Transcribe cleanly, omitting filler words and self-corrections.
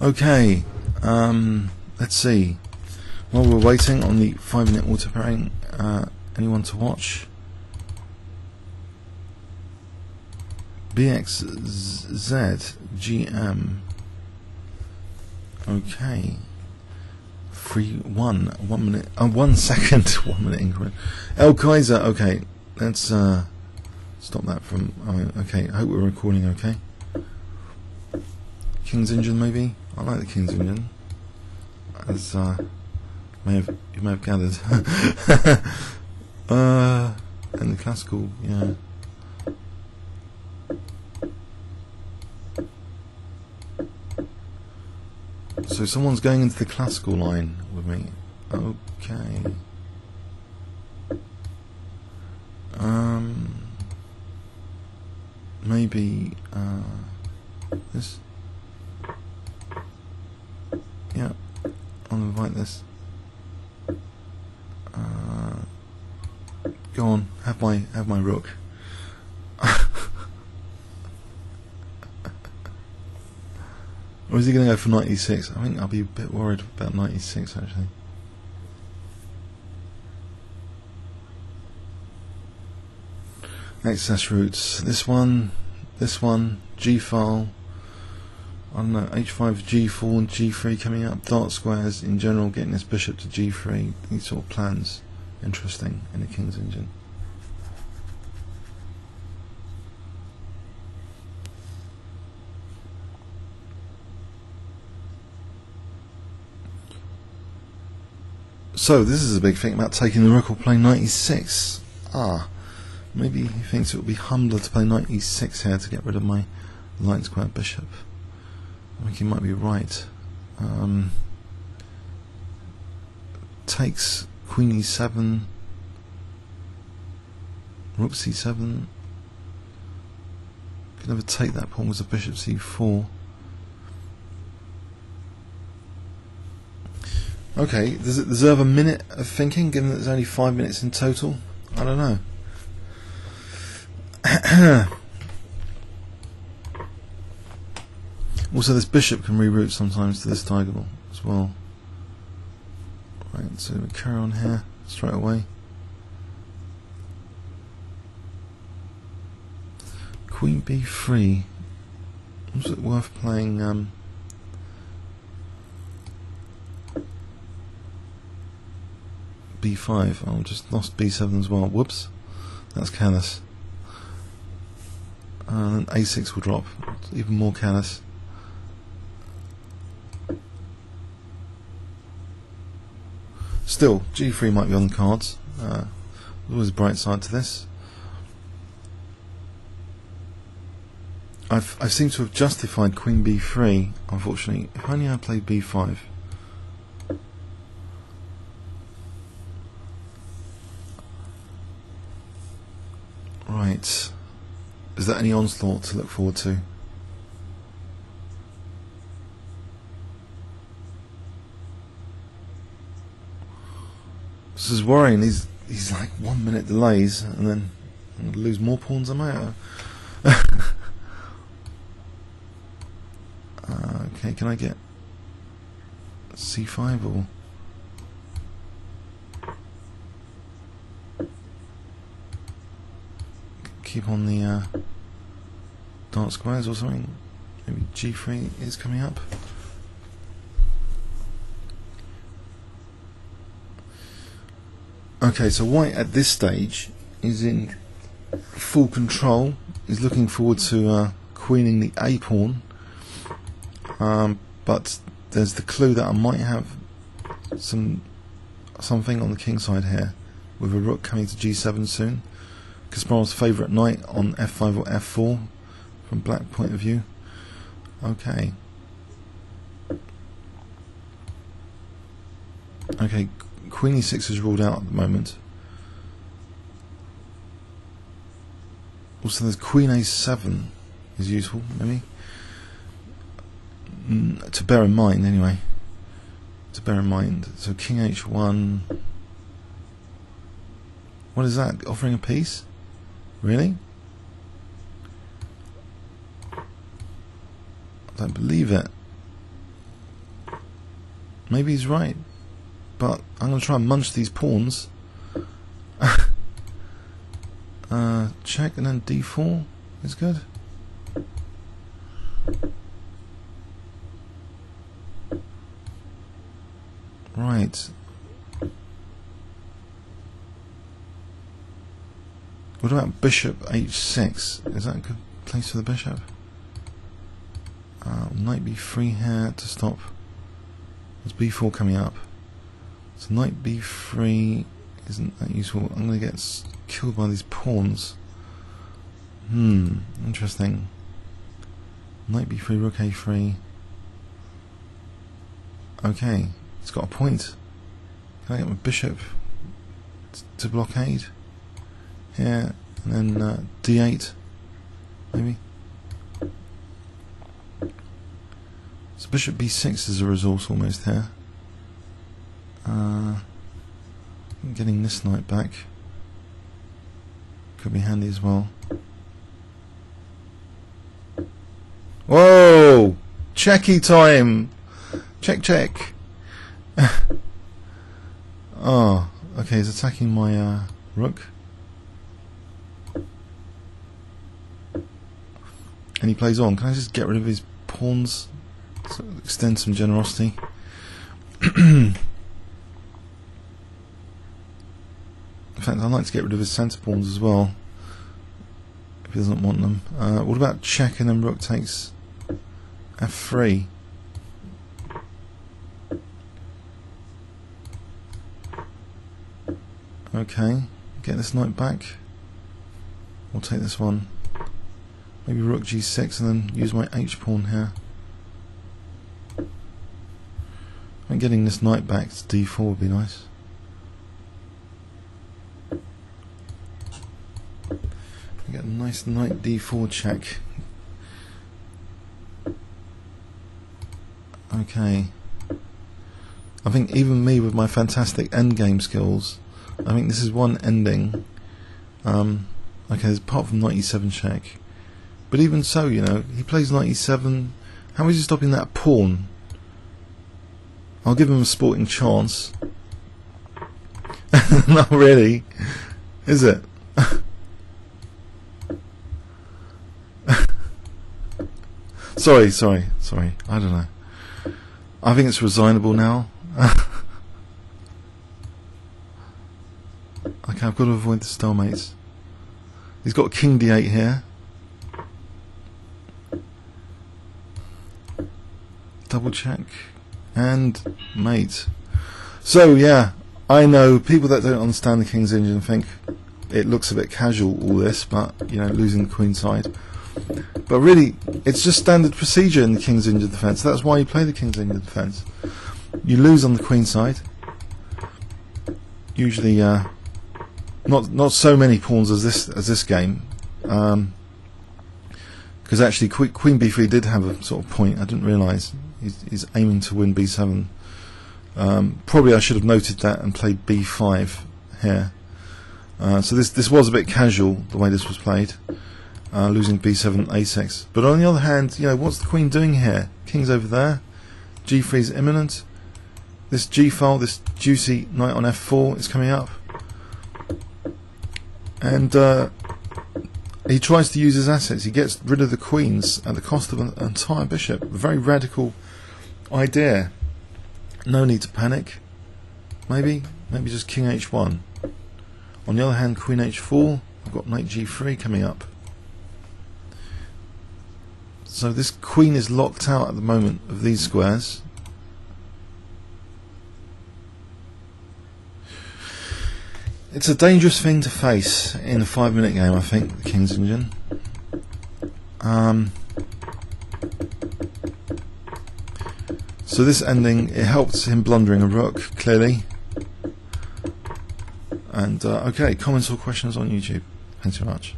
Okay, let's see. While we're waiting on the 5-minute auto pairing, anyone to watch? BXZ GM. Okay. 1 minute, 1 second, 1 minute increment. El-Kaiser. Okay, let's stop that from. Okay, I hope we're recording. Okay. King's engine, maybe. I like the King's engine, as you may have gathered. And the classical, yeah. So someone's going into the classical line with me. Okay. Maybe this. Yeah, I'll invite this. Go on, have my rook. Or is he going to go for knight e6? I think I'll be a bit worried about knight e6 actually. Access routes. This one, G file. I don't know, H5, G4 and G3 coming up. Dark squares in general, getting this bishop to G3. These sort of plans, interesting in the King's engine. So this is a big thing about taking the rook or playing knight e6. Maybe he thinks it would be humbler to play knight e6 here to get rid of my light square bishop. I think he might be right. Takes queen e7, rook c7. Could never take that pawn with a bishop c4. Okay, does it deserve a minute of thinking, given that there's only 5 minutes in total? I don't know. Also, this bishop can reroute sometimes to this diagonal as well. Right, so we carry on here straight away. Queen b3. Was it worth playing? B5. Oh, just lost B7 as well. Whoops, that's careless. And then A6 will drop, even more careless. Still, G3 might be on the cards. There's always a bright side to this. I seem to have justified Queen B3. Unfortunately, if only I played B5. Right. Is there any onslaught to look forward to? This is worrying. He's like 1 minute delays, and then I'm going to lose more pawns. Am I? Okay, can I get C5 or? Keep on the dark squares or something. Maybe G3 is coming up. Okay, so white at this stage is in full control. He's looking forward to queening the A pawn, but there's the clue that I might have something on the king side here, with a rook coming to G7 soon. Kasparov's favourite knight on F5 or F4 from black point of view. Okay. Okay, Queen e6 is ruled out at the moment. Also, there's Queen a7 is useful, maybe. To bear in mind, anyway. To bear in mind. So King h1. What is that? Offering a piece? Really? I don't believe it. Maybe he's right, but I'm going to try and munch these pawns. Check and then d4 is good. Right. What about bishop h6? Is that a good place for the bishop? Knight b3 here to stop. There's b4 coming up. So knight b3 isn't that useful. I'm going to get killed by these pawns. Interesting. Knight b3, rook a3. Okay, it's got a point. Can I get my bishop to blockade? Here, and then d8, maybe. So bishop b6 is a resource almost here. Getting this knight back could be handy as well. Whoa! Checky time! Check, check! Oh, okay, he's attacking my rook. And he plays on. Can I just get rid of his pawns? So extend some generosity. In fact, I'd like to get rid of his centre pawns as well, if he doesn't want them. What about check and then rook takes f3? Okay, get this knight back. We'll take this one. Maybe rook g6 and then use my h pawn here. I'm getting this knight back to d4 would be nice. Get a nice knight d4 check. Okay. I think even me with my fantastic endgame skills, I think this is one ending. Okay, apart from knight e7 check. But even so, you know, he plays knight e7. How is he stopping that pawn? I'll give him a sporting chance. Not really, is it? Sorry. I don't know. I think it's resignable now. Okay, I've got to avoid the stalemates. He's got king d8 here. Double check and mate. So yeah, I know people that don't understand the King's Engine think it looks a bit casual, all this, but you know, losing the queen side. But really, it's just standard procedure in the King's Engine defense. That's why you play the King's Engine defense. You lose on the queen side. Usually, not so many pawns as this game. Because actually, Queen b3 did have a sort of point. I didn't realise. He's aiming to win b7. Probably I should have noted that and played b5 here. So this was a bit casual the way this was played, losing b7 a6. But on the other hand, you know, what's the queen doing here? King's over there. g3 is imminent. This g file, this juicy knight on f4 is coming up, and he tries to use his assets. He gets rid of the queens at the cost of an entire bishop. A very radical idea. No need to panic. Maybe just king h1. On the other hand, queen h4. I've got knight g3 coming up. So this queen is locked out at the moment of these squares. It's a dangerous thing to face in a 5-minute game, I think, the King's Engine. So this ending, it helped him blundering a rook, clearly. And okay, comments or questions on YouTube. Thanks very much.